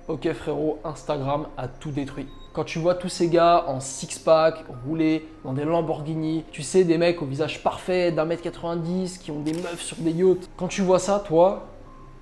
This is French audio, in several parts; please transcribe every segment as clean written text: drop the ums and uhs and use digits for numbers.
Ok frérot, Instagram a tout détruit. Quand tu vois tous ces gars en six-pack, roulés dans des Lamborghini, tu sais, des mecs au visage parfait, d'1m90, qui ont des meufs sur des yachts. Quand tu vois ça, toi,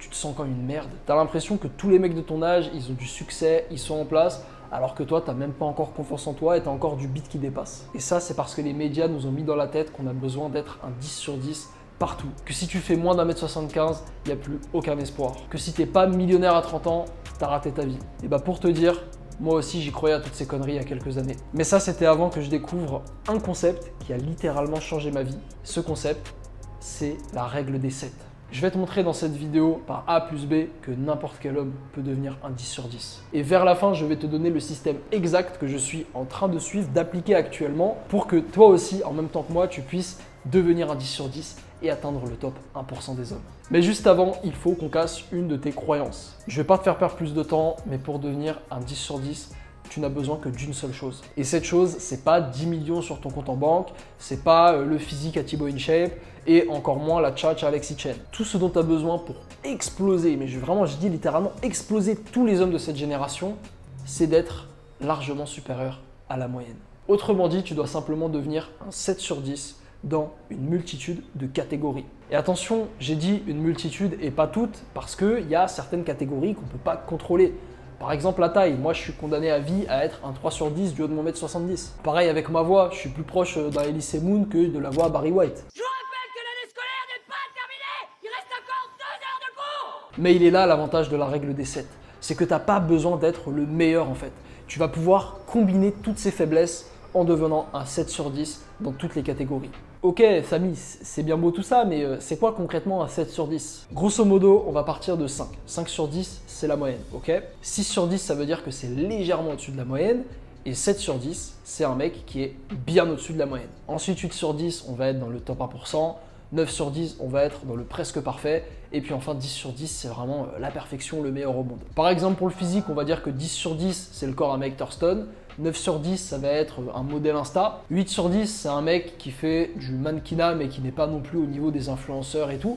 tu te sens comme une merde. T'as l'impression que tous les mecs de ton âge, ils ont du succès, ils sont en place, alors que toi, t'as même pas encore confiance en toi et t'as encore du beat qui dépasse. Et ça, c'est parce que les médias nous ont mis dans la tête qu'on a besoin d'être un 10 sur 10 partout. Que si tu fais moins d'1m75, il n'y a plus aucun espoir. Que si t'es pas millionnaire à 30 ans, t'as raté ta vie. Et bah pour te dire, moi aussi j'y croyais à toutes ces conneries il y a quelques années. Mais ça c'était avant que je découvre un concept qui a littéralement changé ma vie. Ce concept, c'est la règle des 7. Je vais te montrer dans cette vidéo par A plus B que n'importe quel homme peut devenir un 10 sur 10. Et vers la fin, je vais te donner le système exact que je suis en train de suivre, d'appliquer actuellement pour que toi aussi, en même temps que moi, tu puisses devenir un 10 sur 10 et atteindre le top 1% des hommes. Mais juste avant, il faut qu'on casse une de tes croyances. Je vais pas te faire perdre plus de temps, mais pour devenir un 10 sur 10, tu n'as besoin que d'une seule chose. Et cette chose, c'est pas 10 millions sur ton compte en banque, c'est pas le physique à Thibaut InShape et encore moins la tchatch à Alexis Chen. Tout ce dont tu as besoin pour exploser, mais je dis littéralement exploser tous les hommes de cette génération, c'est d'être largement supérieur à la moyenne. Autrement dit, tu dois simplement devenir un 7 sur 10 dans une multitude de catégories. Et attention, j'ai dit une multitude et pas toutes, parce qu'il y a certaines catégories qu'on ne peut pas contrôler. Par exemple la taille, moi je suis condamné à vie à être un 3 sur 10 du haut de mon mètre 70. Pareil avec ma voix, je suis plus proche d'un Elise Moon que de la voix à Barry White. Je vous rappelle que l'année scolaire n'est pas terminée. Il reste encore 2 heures de cours. Mais il est là l'avantage de la règle des 7. C'est que tu n'as pas besoin d'être le meilleur en fait. Tu vas pouvoir combiner toutes ces faiblesses en devenant un 7 sur 10 dans toutes les catégories. Ok Samy, c'est bien beau tout ça, mais c'est quoi concrètement un 7 sur 10? Grosso modo, on va partir de 5. 5 sur 10, c'est la moyenne, ok? 6 sur 10, ça veut dire que c'est légèrement au-dessus de la moyenne. Et 7 sur 10, c'est un mec qui est bien au-dessus de la moyenne. Ensuite, 8 sur 10, on va être dans le top 1%. 9 sur 10, on va être dans le presque parfait. Et puis enfin, 10 sur 10, c'est vraiment la perfection, le meilleur au monde. Par exemple, pour le physique, on va dire que 10 sur 10, c'est le corps à Mike Thurston. 9 sur 10, ça va être un modèle Insta. 8 sur 10, c'est un mec qui fait du mannequinat, mais qui n'est pas non plus au niveau des influenceurs et tout.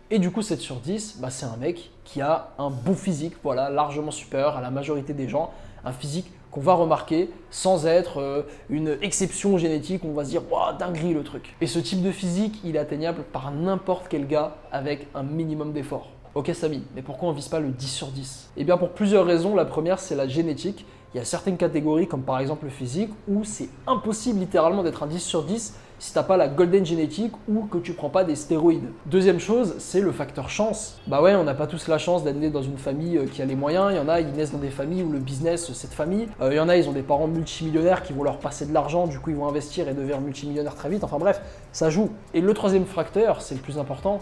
Et du coup, 7 sur 10, bah, c'est un mec qui a un beau physique, voilà, largement supérieur à la majorité des gens. Un physique qu'on va remarquer sans être une exception génétique, on va se dire « waouh, dinguerie le truc ». Et ce type de physique, il est atteignable par n'importe quel gars avec un minimum d'effort. Ok Samy, mais pourquoi on ne vise pas le 10 sur 10? Eh bien pour plusieurs raisons. La première, c'est la génétique. Il y a certaines catégories, comme par exemple le physique, où c'est impossible littéralement d'être un 10 sur 10 si tu n'as pas la golden génétique ou que tu ne prends pas des stéroïdes. Deuxième chose, c'est le facteur chance. Bah ouais, on n'a pas tous la chance d'être né dans une famille qui a les moyens. Il y en a, ils naissent dans des familles où le business, c'est de famille. Il y en a, ils ont des parents multimillionnaires qui vont leur passer de l'argent, du coup ils vont investir et devenir multimillionnaires très vite. Enfin bref, ça joue. Et le troisième facteur, c'est le plus important,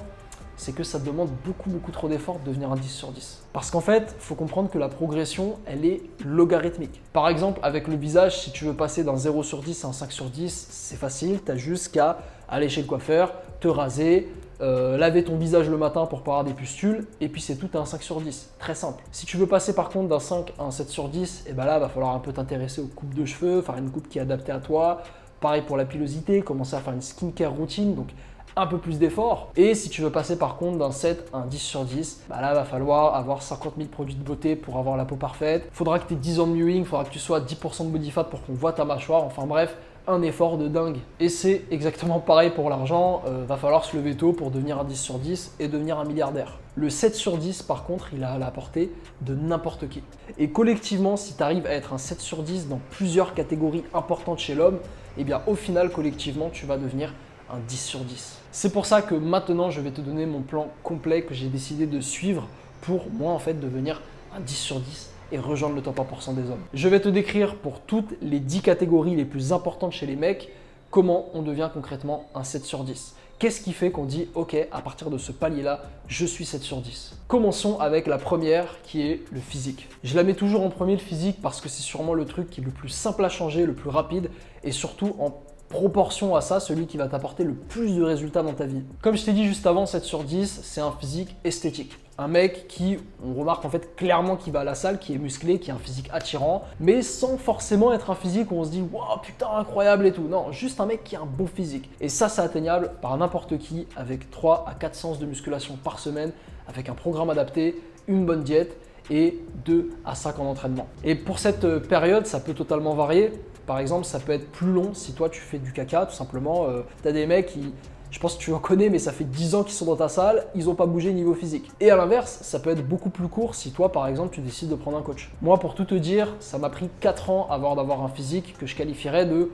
c'est que ça demande beaucoup trop d'efforts de devenir un 10 sur 10. Parce qu'en fait, il faut comprendre que la progression, elle est logarithmique. Par exemple, avec le visage, si tu veux passer d'un 0 sur 10 à un 5 sur 10, c'est facile, tu as juste qu'à aller chez le coiffeur, te raser, laver ton visage le matin pour pas avoir des pustules, et puis c'est tout à un 5 sur 10. Très simple. Si tu veux passer par contre d'un 5 à un 7 sur 10, et ben là, il va falloir un peu t'intéresser aux coupes de cheveux, faire une coupe qui est adaptée à toi. Pareil pour la pilosité, commencer à faire une skincare routine, donc un peu plus d'effort. Et si tu veux passer par contre d'un 7 à un 10 sur 10, bah là, va falloir avoir 50 000 produits de beauté pour avoir la peau parfaite. Faudra que tu aies 10 ans de mewing, faudra que tu sois à 10% de body fat pour qu'on voit ta mâchoire. Enfin bref, un effort de dingue. Et c'est exactement pareil pour l'argent. Va falloir se lever tôt pour devenir un 10 sur 10 et devenir un milliardaire. Le 7 sur 10, par contre, il a à la portée de n'importe qui. Et collectivement, si tu arrives à être un 7 sur 10 dans plusieurs catégories importantes chez l'homme, eh bien au final, collectivement, tu vas devenir un 10 sur 10. C'est pour ça que maintenant, je vais te donner mon plan complet que j'ai décidé de suivre pour moi, en fait, devenir un 10 sur 10 et rejoindre le top 1% des hommes. Je vais te décrire pour toutes les 10 catégories les plus importantes chez les mecs, comment on devient concrètement un 7 sur 10. Qu'est-ce qui fait qu'on dit « Ok, à partir de ce palier-là, je suis 7 sur 10 ». Commençons avec la première qui est le physique. Je la mets toujours en premier, le physique, parce que c'est sûrement le truc qui est le plus simple à changer, le plus rapide et surtout en proportion à ça, celui qui va t'apporter le plus de résultats dans ta vie. Comme je t'ai dit juste avant, 7 sur 10, c'est un physique esthétique. Un mec qui, on remarque en fait clairement qu'il va à la salle, qui est musclé, qui a un physique attirant, mais sans forcément être un physique où on se dit « Waouh, putain, incroyable et tout ». Non, juste un mec qui a un bon physique. Et ça, c'est atteignable par n'importe qui avec 3 à 4 séances de musculation par semaine, avec un programme adapté, une bonne diète et 2 à 5 ans d'entraînement. Et pour cette période, ça peut totalement varier. Par exemple, ça peut être plus long si toi tu fais du caca, tout simplement. Tu as des mecs qui, je pense que tu en connais, mais ça fait 10 ans qu'ils sont dans ta salle, ils n'ont pas bougé niveau physique. Et à l'inverse, ça peut être beaucoup plus court si toi, par exemple, tu décides de prendre un coach. Moi, pour tout te dire, ça m'a pris 4 ans avant d'avoir un physique que je qualifierais de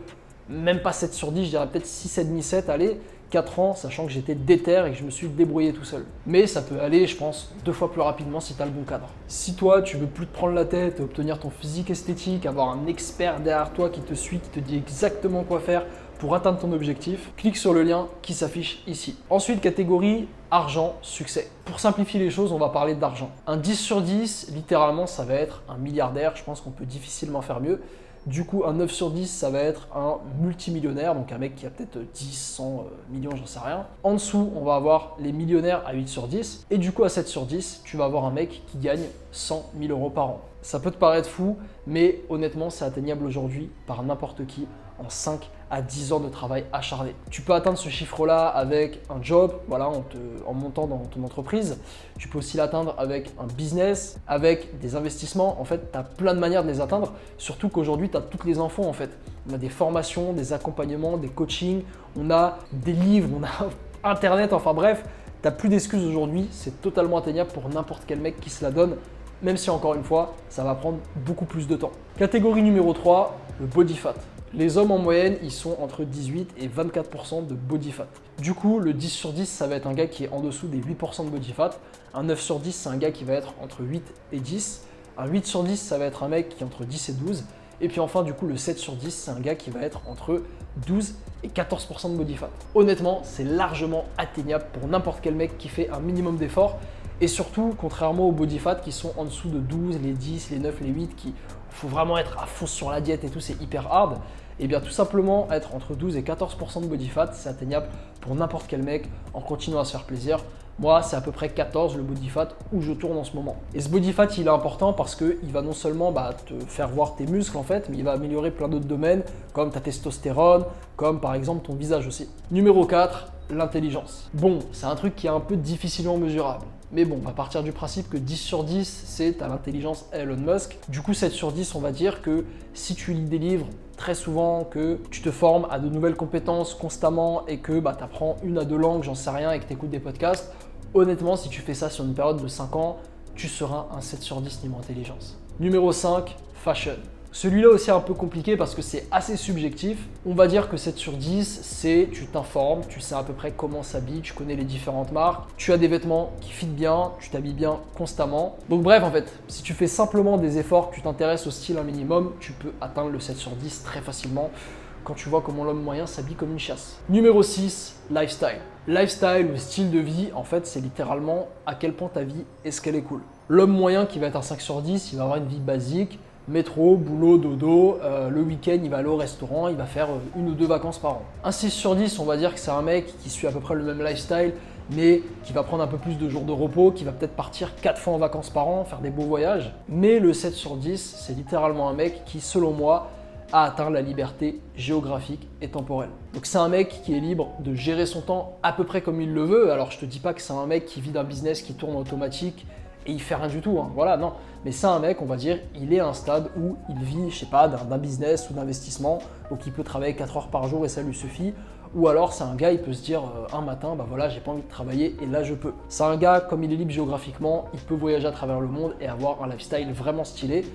même pas 7 sur 10, je dirais peut-être 6,5, 7, allez. 4 ans, sachant que j'étais déter et que je me suis débrouillé tout seul. Mais ça peut aller, je pense, 2 fois plus rapidement si tu as le bon cadre. Si toi, tu veux plus te prendre la tête, obtenir ton physique esthétique, avoir un expert derrière toi qui te suit, qui te dit exactement quoi faire pour atteindre ton objectif, clique sur le lien qui s'affiche ici. Ensuite, catégorie argent, succès. Pour simplifier les choses, on va parler d'argent. Un 10 sur 10, littéralement, ça va être un milliardaire. Je pense qu'on peut difficilement faire mieux. Du coup, un 9 sur 10, ça va être un multimillionnaire, donc un mec qui a peut-être 10, 100 millions, j'en sais rien. En dessous, on va avoir les millionnaires à 8 sur 10. Et du coup, à 7 sur 10, tu vas avoir un mec qui gagne 100 000 euros par an. Ça peut te paraître fou, mais honnêtement, c'est atteignable aujourd'hui par n'importe qui en 5 à 10 ans de travail acharné. Tu peux atteindre ce chiffre-là avec un job, voilà, en montant dans ton entreprise. Tu peux aussi l'atteindre avec un business, avec des investissements. En fait, tu as plein de manières de les atteindre, surtout qu'aujourd'hui, tu as toutes les infos en fait. On a des formations, des accompagnements, des coachings, on a des livres, on a Internet, enfin bref, tu n'as plus d'excuses aujourd'hui. C'est totalement atteignable pour n'importe quel mec qui se la donne, même si encore une fois, ça va prendre beaucoup plus de temps. Catégorie numéro 3, le body fat. Les hommes en moyenne, ils sont entre 18 et 24% de body fat. Du coup, le 10 sur 10, ça va être un gars qui est en dessous des 8% de body fat. Un 9 sur 10, c'est un gars qui va être entre 8 et 10. Un 8 sur 10, ça va être un mec qui est entre 10 et 12. Et puis enfin, du coup, le 7 sur 10, c'est un gars qui va être entre 12 et 14% de body fat. Honnêtement, c'est largement atteignable pour n'importe quel mec qui fait un minimum d'effort. Et surtout, contrairement aux body fat qui sont en dessous de 12, les 10, les 9, les 8, il faut vraiment être à fond sur la diète et tout, c'est hyper hard. Et bien tout simplement être entre 12 et 14% de body fat, c'est atteignable pour n'importe quel mec en continuant à se faire plaisir. Moi, c'est à peu près 14 le body fat où je tourne en ce moment. Et ce body fat, il est important parce qu'il va non seulement te faire voir tes muscles en fait, mais il va améliorer plein d'autres domaines comme ta testostérone, comme par exemple ton visage aussi. Numéro 4, l'intelligence. Bon, c'est un truc qui est un peu difficilement mesurable. Mais bon, on va partir du principe que 10 sur 10, c'est à l'intelligence Elon Musk. Du coup, 7 sur 10, on va dire que si tu lis des livres très souvent, que tu te formes à de nouvelles compétences constamment et que tu apprends 1 à 2 langues, j'en sais rien, et que tu écoutes des podcasts, honnêtement, si tu fais ça sur une période de 5 ans, tu seras un 7 sur 10 niveau intelligence. Numéro 5, fashion. Celui-là aussi est un peu compliqué parce que c'est assez subjectif. On va dire que 7 sur 10, c'est tu t'informes, tu sais à peu près comment s'habille, tu connais les différentes marques, tu as des vêtements qui fit bien, tu t'habilles bien constamment. Donc bref, en fait, si tu fais simplement des efforts, que tu t'intéresses au style un minimum, tu peux atteindre le 7 sur 10 très facilement quand tu vois comment l'homme moyen s'habille comme une chasse. Numéro 6, lifestyle. Lifestyle ou style de vie, en fait, c'est littéralement à quel point ta vie est-ce qu'elle est cool. L'homme moyen qui va être un 5 sur 10, il va avoir une vie basique, métro, boulot, dodo, le week-end il va aller au restaurant, il va faire 1 ou 2 vacances par an. Un 6 sur 10, on va dire que c'est un mec qui suit à peu près le même lifestyle, mais qui va prendre un peu plus de jours de repos, qui va peut-être partir 4 fois en vacances par an, faire des beaux voyages. Mais le 7 sur 10, c'est littéralement un mec qui, selon moi, a atteint la liberté géographique et temporelle. Donc c'est un mec qui est libre de gérer son temps à peu près comme il le veut. Alors je te dis pas que c'est un mec qui vit d'un business qui tourne automatique et il fait rien du tout, hein. Voilà, non. Mais c'est un mec, on va dire, il est à un stade où il vit, je sais pas, d'un business ou d'investissement, donc il peut travailler 4 heures par jour et ça lui suffit. Ou alors c'est un gars, il peut se dire un matin, voilà, j'ai pas envie de travailler et là je peux. C'est un gars, comme il est libre géographiquement, il peut voyager à travers le monde et avoir un lifestyle vraiment stylé,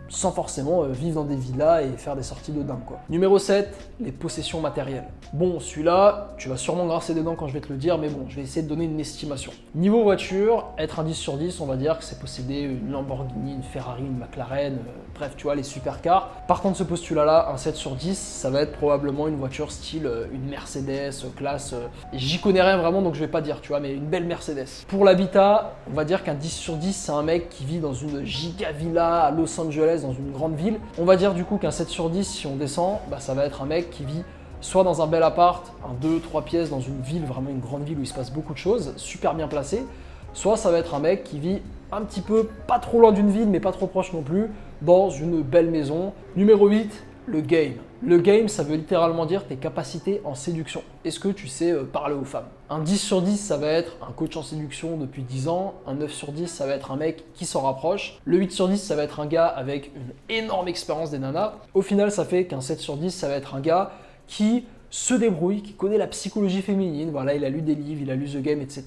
sans forcément vivre dans des villas et faire des sorties de dingue quoi. Numéro 7, les possessions matérielles. Bon, celui-là, tu vas sûrement grincer des dents quand je vais te le dire, mais bon, je vais essayer de donner une estimation. Niveau voiture, être un 10 sur 10, on va dire que c'est posséder une Lamborghini, une Ferrari, une McLaren, bref, tu vois, les supercars. Par contre, ce postulat-là, un 7 sur 10, ça va être probablement une voiture style une Mercedes, classe, j'y connais rien vraiment, donc je vais pas dire, tu vois, mais une belle Mercedes. Pour l'habitat, on va dire qu'un 10 sur 10, c'est un mec qui vit dans une giga villa à Los Angeles, dans une grande ville. On va dire du coup qu'un 7 sur 10, si on descend, ça va être un mec qui vit soit dans un bel appart, un 2-3 pièces dans une ville, vraiment une grande ville où il se passe beaucoup de choses, super bien placé, soit ça va être un mec qui vit un petit peu, pas trop loin d'une ville, mais pas trop proche non plus, dans une belle maison. Numéro 8, le game. Le game, ça veut littéralement dire tes capacités en séduction. Est-ce que tu sais parler aux femmes? Un 10 sur 10, ça va être un coach en séduction depuis 10 ans. Un 9 sur 10, ça va être un mec qui s'en rapproche. Le 8 sur 10, ça va être un gars avec une énorme expérience des nanas. Au final, ça fait qu'un 7 sur 10, ça va être un gars qui se débrouille, qui connaît la psychologie féminine. Voilà, il a lu des livres, il a lu The Game, etc.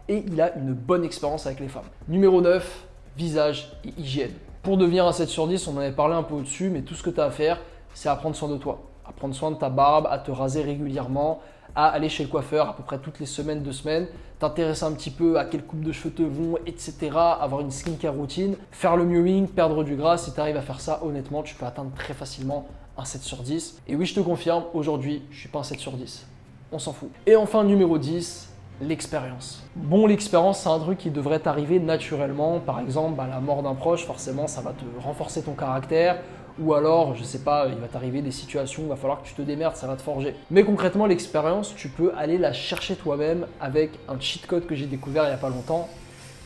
Et il a une bonne expérience avec les femmes. Numéro 9, visage et hygiène. Pour devenir un 7 sur 10, on en avait parlé un peu au-dessus, mais tout ce que tu as à faire, c'est à prendre soin de toi. À prendre soin de ta barbe, à te raser régulièrement, à aller chez le coiffeur à peu près toutes les semaines, 2 semaines, t'intéresser un petit peu à quelle coupe de cheveux te vont, etc. Avoir une skincare routine, faire le mewing, perdre du gras. Si tu arrives à faire ça, honnêtement, tu peux atteindre très facilement un 7 sur 10. Et oui, je te confirme, aujourd'hui, je ne suis pas un 7 sur 10. On s'en fout. Et enfin, numéro 10, l'expérience. Bon, l'expérience, c'est un truc qui devrait t'arriver naturellement. Par exemple, la mort d'un proche, forcément, ça va te renforcer ton caractère. Ou alors, je sais pas, il va t'arriver des situations où il va falloir que tu te démerdes, ça va te forger. Mais concrètement, l'expérience, tu peux aller la chercher toi-même avec un cheat code que j'ai découvert il n'y a pas longtemps,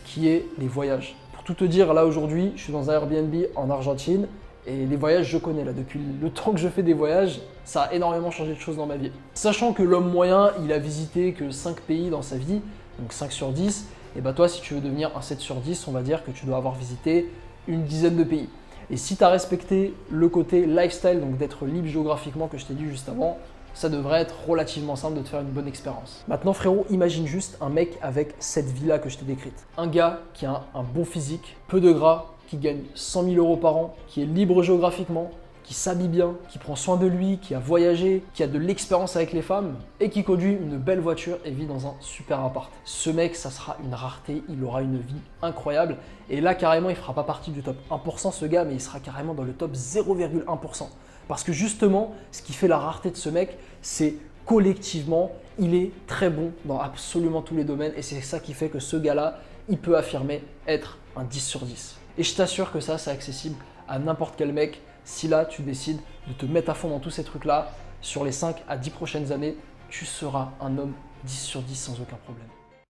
qui est les voyages. Pour tout te dire, là aujourd'hui, je suis dans un Airbnb en Argentine. Et les voyages, je connais là. Depuis le temps que je fais des voyages, ça a énormément changé de choses dans ma vie. Sachant que l'homme moyen, il a visité que 5 pays dans sa vie, donc 5 sur 10, et bah toi, si tu veux devenir un 7 sur 10, on va dire que tu dois avoir visité une dizaine de pays. Et si tu as respecté le côté lifestyle, donc d'être libre géographiquement que je t'ai dit juste avant, ça devrait être relativement simple de te faire une bonne expérience. Maintenant frérot, imagine juste un mec avec cette vie-là que je t'ai décrite. Un gars qui a un bon physique, peu de gras, qui gagne 100 000 € par an, qui est libre géographiquement, qui s'habille bien, qui prend soin de lui, qui a voyagé, qui a de l'expérience avec les femmes et qui conduit une belle voiture et vit dans un super appart. Ce mec, ça sera une rareté, il aura une vie incroyable et là carrément il fera pas partie du top 1% ce gars, mais il sera carrément dans le top 0,1%. Parce que justement, ce qui fait la rareté de ce mec, c'est collectivement, il est très bon dans absolument tous les domaines et c'est ça qui fait que ce gars-là, il peut affirmer être un 10 sur 10. Et je t'assure que ça, c'est accessible à n'importe quel mec. Si là, tu décides de te mettre à fond dans tous ces trucs-là, sur les 5 à 10 prochaines années, tu seras un homme 10 sur 10 sans aucun problème.